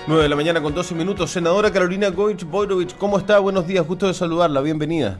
9 de la mañana con 12 minutos. Senadora Carolina Goich-Boyrovich, ¿cómo está? Buenos días, gusto de saludarla, bienvenida.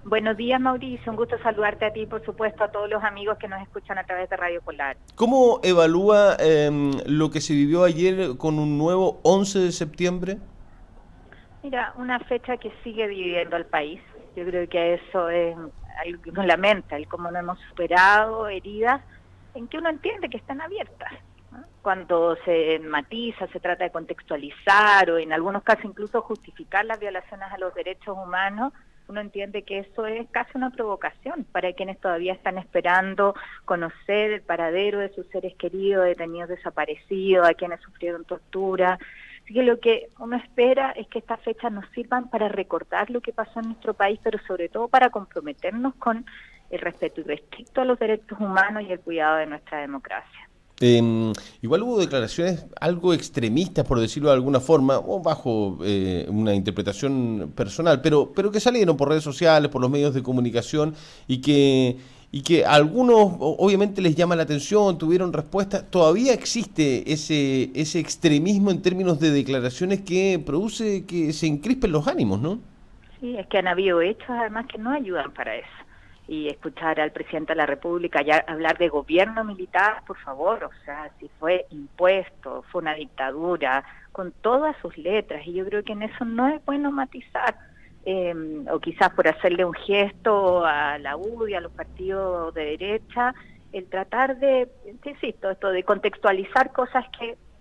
Buenos días, Mauricio, un gusto saludarte a ti, por supuesto, a todos los amigos que nos escuchan a través de Radio Polar. ¿Cómo evalúa lo que se vivió ayer con un nuevo 11 de septiembre? Mira, una fecha que sigue dividiendo al país. Yo creo que eso es algo que uno lamenta, el cómo no hemos superado heridas en que uno entiende que están abiertas, ¿no? Cuando se matiza, se trata de contextualizar o en algunos casos incluso justificar las violaciones a los derechos humanos, uno entiende que eso es casi una provocación para quienes todavía están esperando conocer el paradero de sus seres queridos, detenidos desaparecidos, a quienes sufrieron tortura. Así que lo que uno espera es que estas fechas nos sirvan para recordar lo que pasó en nuestro país, pero sobre todo para comprometernos con el respeto irrestricto a los derechos humanos y el cuidado de nuestra democracia. Igual hubo declaraciones algo extremistas, por decirlo de alguna forma, o bajo una interpretación personal, pero que salieron por redes sociales, por los medios de comunicación y que a algunos obviamente les llama la atención, tuvieron respuesta. Todavía existe ese extremismo en términos de declaraciones que produce que se encrispen los ánimos, ¿no? Sí, es que han habido hechos además que no ayudan para eso. Y escuchar al presidente de la República ya hablar de gobierno militar, por favor, o sea, si fue impuesto, fue una dictadura, con todas sus letras, y yo creo que en eso no es bueno matizar, o quizás por hacerle un gesto a la UDI, a los partidos de derecha, el tratar de, insisto, esto de contextualizar cosas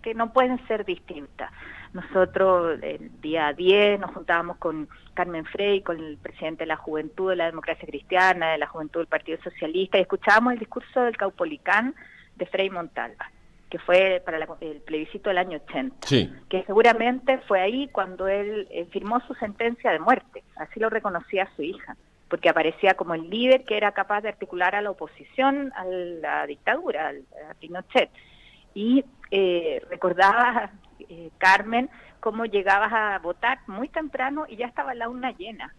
que no pueden ser distintas. Nosotros el día 10 nos juntábamos con Carmen Frey, con el presidente de la Juventud de la Democracia Cristiana, de la Juventud del Partido Socialista, y escuchábamos el discurso del Caupolicán de Frei Montalva, que fue para el plebiscito del año 80, sí, que seguramente fue ahí cuando él firmó su sentencia de muerte, así lo reconocía su hija, porque aparecía como el líder que era capaz de articular a la oposición a la dictadura, a Pinochet. Y recordaba, Carmen, cómo llegabas a votar muy temprano y ya estaba la urna llena.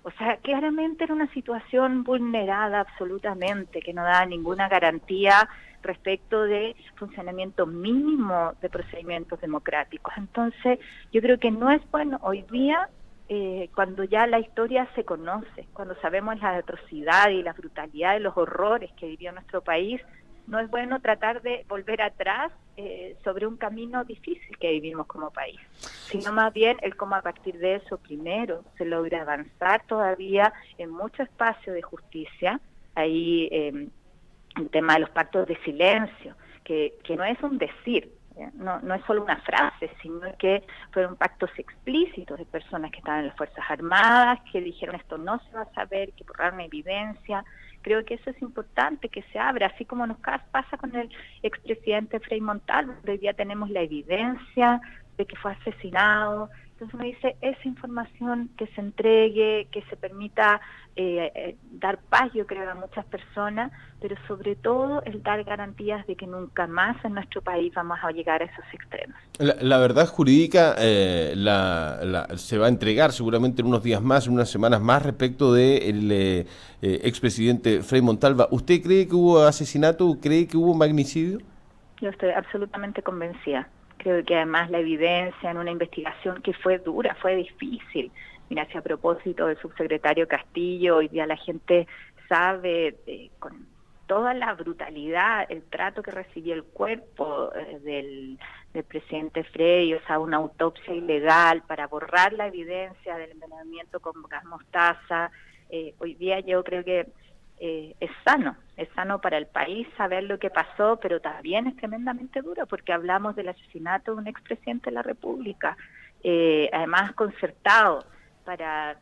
O sea, claramente era una situación vulnerada absolutamente, que no daba ninguna garantía respecto de funcionamiento mínimo de procedimientos democráticos. Entonces, yo creo que no es bueno hoy día, cuando ya la historia se conoce, cuando sabemos la atrocidad y la brutalidad de los horrores que vivió nuestro país, no es bueno tratar de volver atrás sobre un camino difícil que vivimos como país, sino más bien el cómo a partir de eso primero se logra avanzar todavía en mucho espacio de justicia. Ahí el tema de los pactos de silencio, que no es un decir, no es solo una frase, sino que fueron pactos explícitos de personas que estaban en las Fuerzas Armadas, que dijeron esto no se va a saber, que borraron evidencia. Creo que eso es importante, que se abra, así como nos pasa con el expresidente Frei Montalva. Hoy día tenemos la evidencia de que fue asesinado. Entonces uno dice, esa información que se entregue, que se permita dar paz, yo creo, a muchas personas, pero sobre todo el dar garantías de que nunca más en nuestro país vamos a llegar a esos extremos. La verdad jurídica se va a entregar seguramente en unos días más, en unas semanas más, respecto del expresidente Frei Montalva. ¿Usted cree que hubo asesinato? ¿Cree que hubo magnicidio? Yo estoy absolutamente convencida. Creo que además la evidencia en una investigación que fue dura, fue difícil. Mira, si a propósito del subsecretario Castillo, hoy día la gente sabe con toda la brutalidad, el trato que recibió el cuerpo del presidente Frei, o sea, una autopsia ilegal para borrar la evidencia del envenenamiento con gas mostaza. Hoy día yo creo que es sano para el país saber lo que pasó, pero también es tremendamente duro porque hablamos del asesinato de un expresidente de la República, además concertado para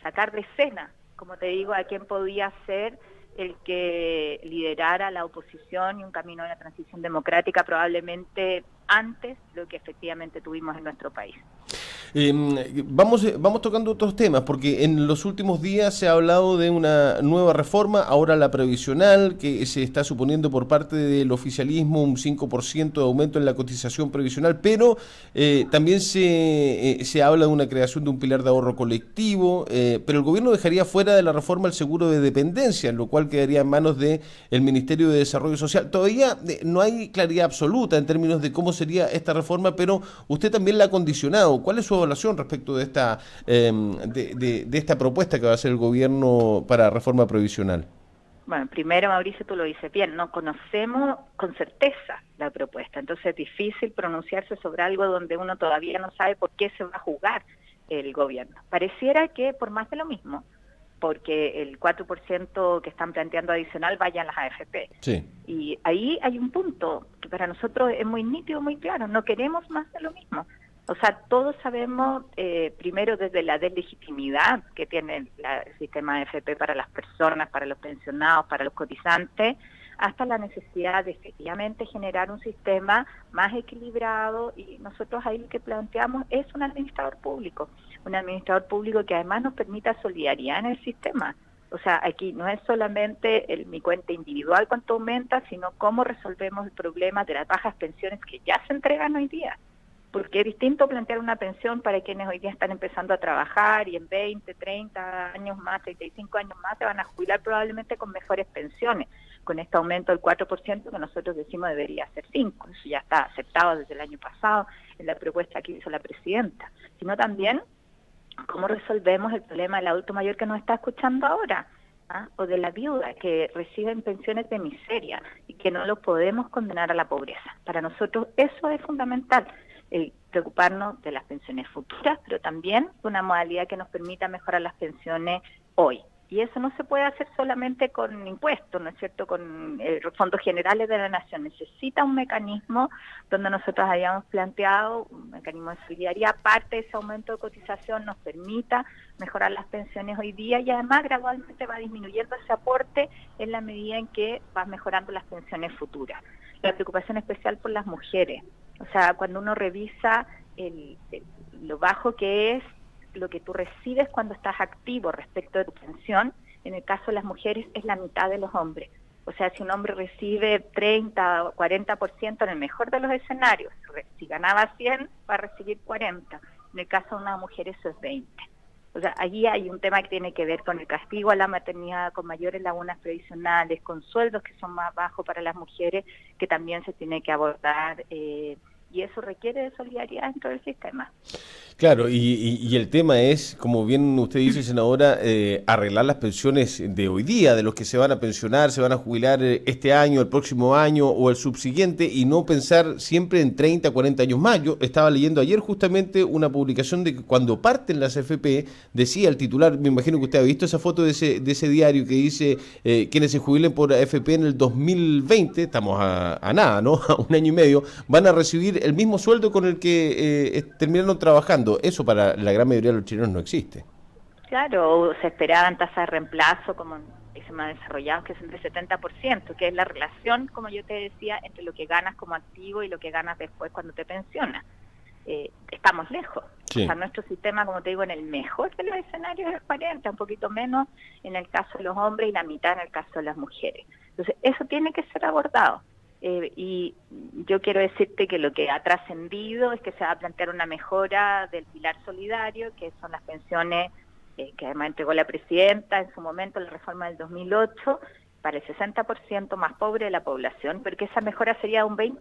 sacar de escena, como te digo, a quién podía ser el que liderara la oposición y un camino de la transición democrática probablemente antes de lo que efectivamente tuvimos en nuestro país. Vamos tocando otros temas, porque en los últimos días se ha hablado de una nueva reforma, ahora la previsional, que se está suponiendo por parte del oficialismo un 5% de aumento en la cotización previsional, pero también se habla de una creación de un pilar de ahorro colectivo, pero el gobierno dejaría fuera de la reforma el seguro de dependencia, lo cual quedaría en manos del Ministerio de Desarrollo Social. Todavía no hay claridad absoluta en términos de cómo sería esta reforma, pero usted también la ha condicionado. ¿Cuál es su evaluación respecto de esta propuesta que va a hacer el gobierno para reforma previsional? Bueno, primero, Mauricio, tú lo dices bien, no conocemos con certeza la propuesta, entonces es difícil pronunciarse sobre algo donde uno todavía no sabe por qué se va a jugar el gobierno. Pareciera que por más de lo mismo, porque el 4% que están planteando adicional vaya a las AFP. Sí. Y ahí hay un punto que para nosotros es muy nítido, muy claro, no queremos más de lo mismo. O sea, todos sabemos, primero desde la deslegitimidad que tiene el sistema de AFP para las personas, para los pensionados, para los cotizantes, hasta la necesidad de efectivamente generar un sistema más equilibrado, y nosotros ahí lo que planteamos es un administrador público que además nos permita solidaridad en el sistema. O sea, aquí no es solamente mi cuenta individual cuánto aumenta, sino cómo resolvemos el problema de las bajas pensiones que ya se entregan hoy día. Porque es distinto plantear una pensión para quienes hoy día están empezando a trabajar y en 20, 30 años más, 35 años más se van a jubilar probablemente con mejores pensiones, con este aumento del 4% que nosotros decimos debería ser 5%. Eso ya está aceptado desde el año pasado en la propuesta que hizo la presidenta. Sino también cómo resolvemos el problema del adulto mayor que nos está escuchando ahora, o de la viuda que reciben pensiones de miseria y que no los podemos condenar a la pobreza. Para nosotros eso es fundamental, el preocuparnos de las pensiones futuras, pero también de una modalidad que nos permita mejorar las pensiones hoy. Y eso no se puede hacer solamente con impuestos, ¿no es cierto?, con los fondos generales de la nación. Necesita un mecanismo donde nosotros habíamos planteado un mecanismo de solidaridad, parte de ese aumento de cotización nos permita mejorar las pensiones hoy día, y además gradualmente va disminuyendo ese aporte en la medida en que va mejorando las pensiones futuras. La preocupación especial por las mujeres. O sea, cuando uno revisa lo bajo que es lo que tú recibes cuando estás activo respecto de tu pensión, en el caso de las mujeres es la mitad de los hombres. O sea, si un hombre recibe 30 o 40% en el mejor de los escenarios, si ganaba 100 va a recibir 40. En el caso de una mujer eso es 20. O sea, allí hay un tema que tiene que ver con el castigo a la maternidad, con mayores lagunas previsionales, con sueldos que son más bajos para las mujeres, que también se tiene que abordar, y eso requiere de solidaridad dentro del sistema. Claro, y el tema es, como bien usted dice, senadora, arreglar las pensiones de hoy día, de los que se van a pensionar, se van a jubilar este año, el próximo año o el subsiguiente, y no pensar siempre en 30, 40 años más. Yo estaba leyendo ayer justamente una publicación de que cuando parten las FP, decía el titular, me imagino que usted ha visto esa foto de ese diario que dice quienes se jubilen por AFP en el 2020, estamos a nada, ¿no? A un año y medio, van a recibir el mismo sueldo con el que terminaron trabajando. Eso para la gran mayoría de los chilenos no existe. Claro, se esperaban tasas de reemplazo como en países más desarrollados que son del 70%, que es la relación, como yo te decía, entre lo que ganas como activo y lo que ganas después cuando te pensionas. Estamos lejos. Sí. O sea, nuestro sistema, como te digo, en el mejor de los escenarios es 40, un poquito menos en el caso de los hombres y la mitad en el caso de las mujeres. Entonces, eso tiene que ser abordado. Y yo quiero decirte que lo que ha trascendido es que se va a plantear una mejora del pilar solidario, que son las pensiones que además entregó la presidenta en su momento, la reforma del 2008, para el 60% más pobre de la población, pero que esa mejora sería un 20%.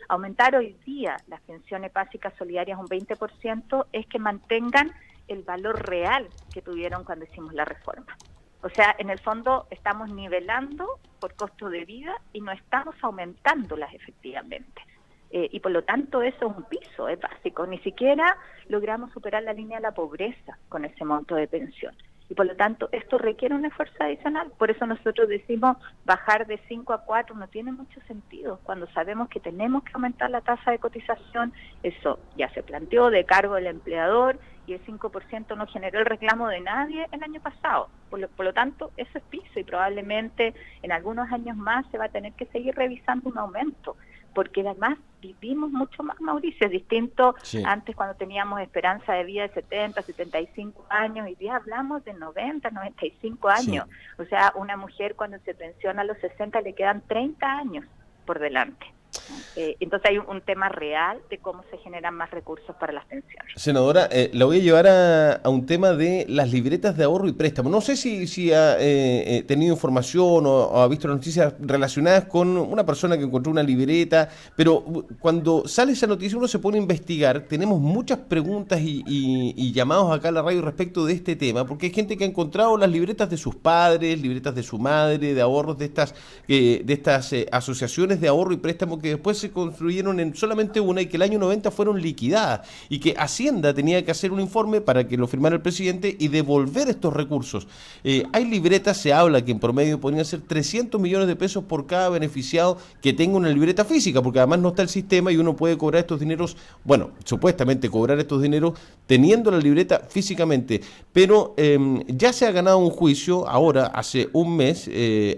Aumentar hoy día las pensiones básicas solidarias un 20% es que mantengan el valor real que tuvieron cuando hicimos la reforma. O sea, en el fondo estamos nivelando por costo de vida y no estamos aumentándolas efectivamente. Y por lo tanto eso es un piso, es básico. Ni siquiera logramos superar la línea de la pobreza con ese monto de pensión. Y por lo tanto esto requiere un esfuerzo adicional. Por eso nosotros decimos bajar de 5 a 4 no tiene mucho sentido. Cuando sabemos que tenemos que aumentar la tasa de cotización, eso ya se planteó de cargo del empleador y el 5% no generó el reclamo de nadie el año pasado. Por lo tanto, eso es piso y probablemente en algunos años más se va a tener que seguir revisando un aumento. porque además vivimos mucho más, Mauricio, es distinto Sí. antes cuando teníamos esperanza de vida de 70, 75 años, y ya hablamos de 90, 95 Sí. años. O sea, una mujer cuando se pensiona a los 60 le quedan 30 años por delante. Entonces hay un tema real de cómo se generan más recursos para las pensiones. Senadora, la voy a llevar a un tema de las libretas de ahorro y préstamo. No sé si ha tenido información o ha visto noticias relacionadas con una persona que encontró una libreta, pero cuando sale esa noticia uno se pone a investigar. Tenemos muchas preguntas y llamados acá a la radio respecto de este tema, porque hay gente que ha encontrado las libretas de sus padres, libretas de su madre, de ahorros de estas asociaciones de ahorro y préstamo que después se construyeron en solamente una y que el año 90 fueron liquidadas y que Hacienda tenía que hacer un informe para que lo firmara el presidente y devolver estos recursos. Hay libretas, se habla que en promedio podrían ser 300 millones de pesos por cada beneficiado que tenga una libreta física, porque además no está el sistema y uno puede cobrar estos dineros, bueno, supuestamente cobrar estos dineros teniendo la libreta físicamente, pero ya se ha ganado un juicio, ahora hace un mes,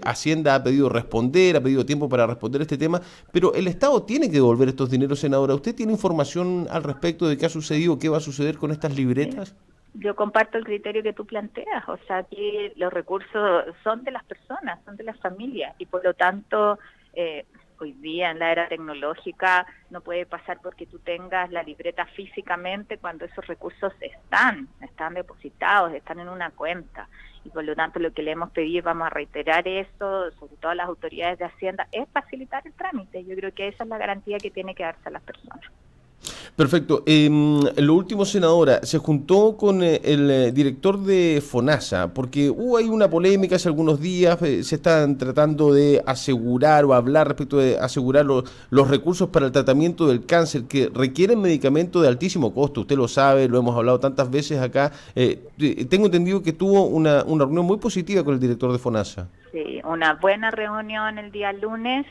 Hacienda ha pedido responder, ha pedido tiempo para responder este tema, pero el Estado tiene que devolver estos dineros, senadora. ¿Usted tiene información al respecto de qué ha sucedido, qué va a suceder con estas libretas? Yo comparto el criterio que tú planteas, o sea, que los recursos son de las personas, son de las familias, y por lo tanto, hoy día en la era tecnológica no puede pasar porque tú tengas la libreta físicamente cuando esos recursos están depositados, están en una cuenta. Y por lo tanto lo que le hemos pedido, vamos a reiterar eso, sobre todo a las autoridades de Hacienda, es facilitar el trámite. Yo creo que esa es la garantía que tiene que darse a las personas. Perfecto. Lo último, senadora, se juntó con el director de FONASA, porque hubo ahí una polémica hace algunos días, se están tratando de asegurar o hablar respecto de asegurar los recursos para el tratamiento del cáncer, que requieren medicamentos de altísimo costo, usted lo sabe, lo hemos hablado tantas veces acá. Tengo entendido que tuvo una reunión muy positiva con el director de FONASA. Sí, una buena reunión el día lunes,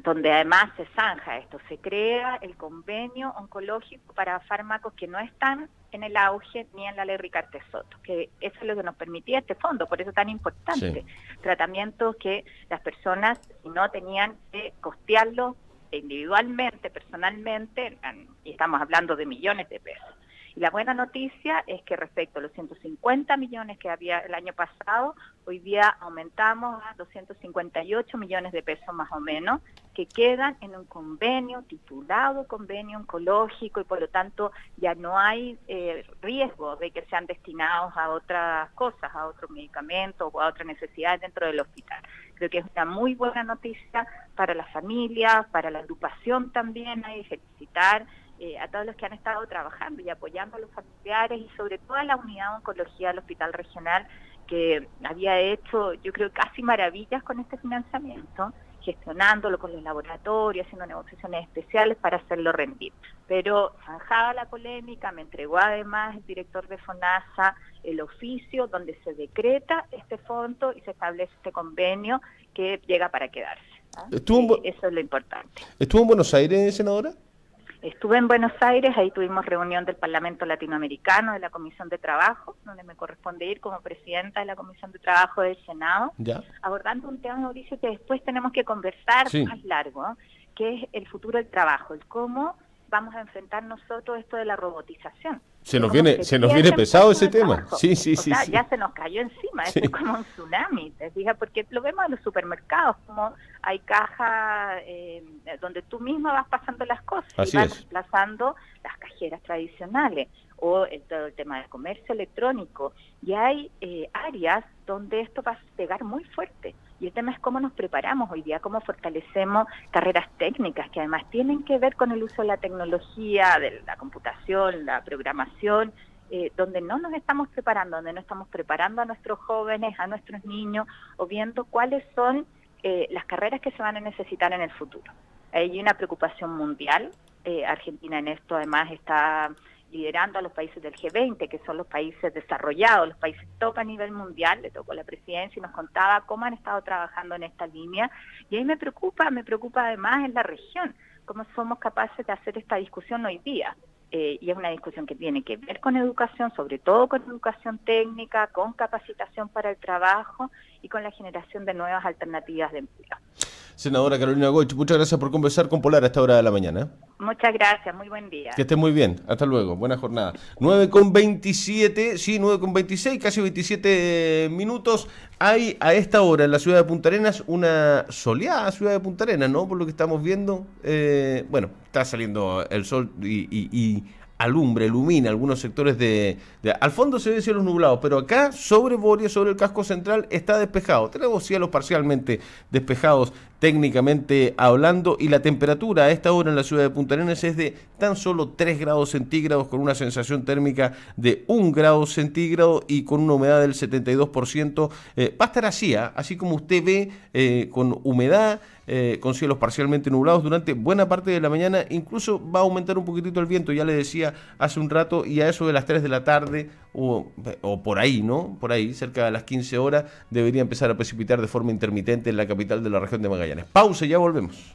donde además se zanja esto, se crea el convenio oncológico para fármacos que no están en el auge ni en la ley Ricardo Soto, que eso es lo que nos permitía este fondo, por eso es tan importante. Sí. Tratamientos que las personas no tenían que costearlos individualmente, personalmente, y estamos hablando de millones de pesos. Y la buena noticia es que respecto a los 150 millones que había el año pasado, hoy día aumentamos a 258 millones de pesos más o menos, que quedan en un convenio titulado Convenio Oncológico, y por lo tanto ya no hay riesgo de que sean destinados a otras cosas, a otros medicamentos o a otras necesidades dentro del hospital. Creo que es una muy buena noticia para las familias, para la agrupación también, hay que felicitar a todos los que han estado trabajando y apoyando a los familiares, y sobre todo a la unidad de oncología del Hospital Regional, que había hecho, yo creo, casi maravillas con este financiamiento, gestionándolo con los laboratorios, haciendo negociaciones especiales para hacerlo rendir. Pero zanjada la polémica, me entregó además el director de FONASA el oficio donde se decreta este fondo y se establece este convenio que llega para quedarse. Eso es lo importante. ¿Estuvo en Buenos Aires, senadora? Estuve en Buenos Aires, ahí tuvimos reunión del Parlamento Latinoamericano, de la Comisión de Trabajo, donde me corresponde ir como presidenta de la Comisión de Trabajo del Senado, abordando un tema, Mauricio, que después tenemos que conversar más largo, que es el futuro del trabajo, el cómo vamos a enfrentar nosotros esto de la robotización. Se nos viene pesado ese tema. Sí. Ya se nos cayó encima, es como un tsunami, ¿te fijas? Porque lo vemos en los supermercados, como hay cajas donde tú misma vas pasando las cosas y vas reemplazando las cajeras tradicionales, o todo el tema del comercio electrónico. Y hay áreas donde esto va a pegar muy fuerte. Y el tema es cómo nos preparamos hoy día, cómo fortalecemos carreras técnicas que además tienen que ver con el uso de la tecnología, de la computación, la programación, donde no nos estamos preparando, donde no estamos preparando a nuestros jóvenes, a nuestros niños, o viendo cuáles son las carreras que se van a necesitar en el futuro. Hay una preocupación mundial. Argentina en esto además está liderando a los países del G20, que son los países desarrollados, los países top a nivel mundial. Le tocó la presidencia y nos contaba cómo han estado trabajando en esta línea, y ahí me preocupa además en la región, cómo somos capaces de hacer esta discusión hoy día. Y es una discusión que tiene que ver con educación, sobre todo con educación técnica, con capacitación para el trabajo y con la generación de nuevas alternativas de empleo. Senadora Carolina Goich, muchas gracias por conversar con Polar a esta hora de la mañana. Muchas gracias, muy buen día. Que esté muy bien, hasta luego, buena jornada. 9:27, sí, 9:26, casi 27 minutos. Hay a esta hora en la ciudad de Punta Arenas una soleada ciudad de Punta Arenas, ¿no? Por lo que estamos viendo. Bueno, está saliendo el sol y alumbra, ilumina algunos sectores al fondo se ven cielos nublados, pero acá sobre Boria, sobre el casco central, está despejado. Tenemos cielos parcialmente despejados técnicamente hablando, y la temperatura a esta hora en la ciudad de Punta Arenas es de tan solo 3 grados centígrados, con una sensación térmica de 1 grado centígrado y con una humedad del 72%. Va a estar así, así como usted ve, con humedad, con cielos parcialmente nublados durante buena parte de la mañana. Incluso va a aumentar un poquitito el viento, ya le decía hace un rato, y a eso de las 3 de la tarde o por ahí, ¿no? Por ahí, cerca de las 15 horas, debería empezar a precipitar de forma intermitente en la capital de la región de Magallanes. Pausa y ya volvemos.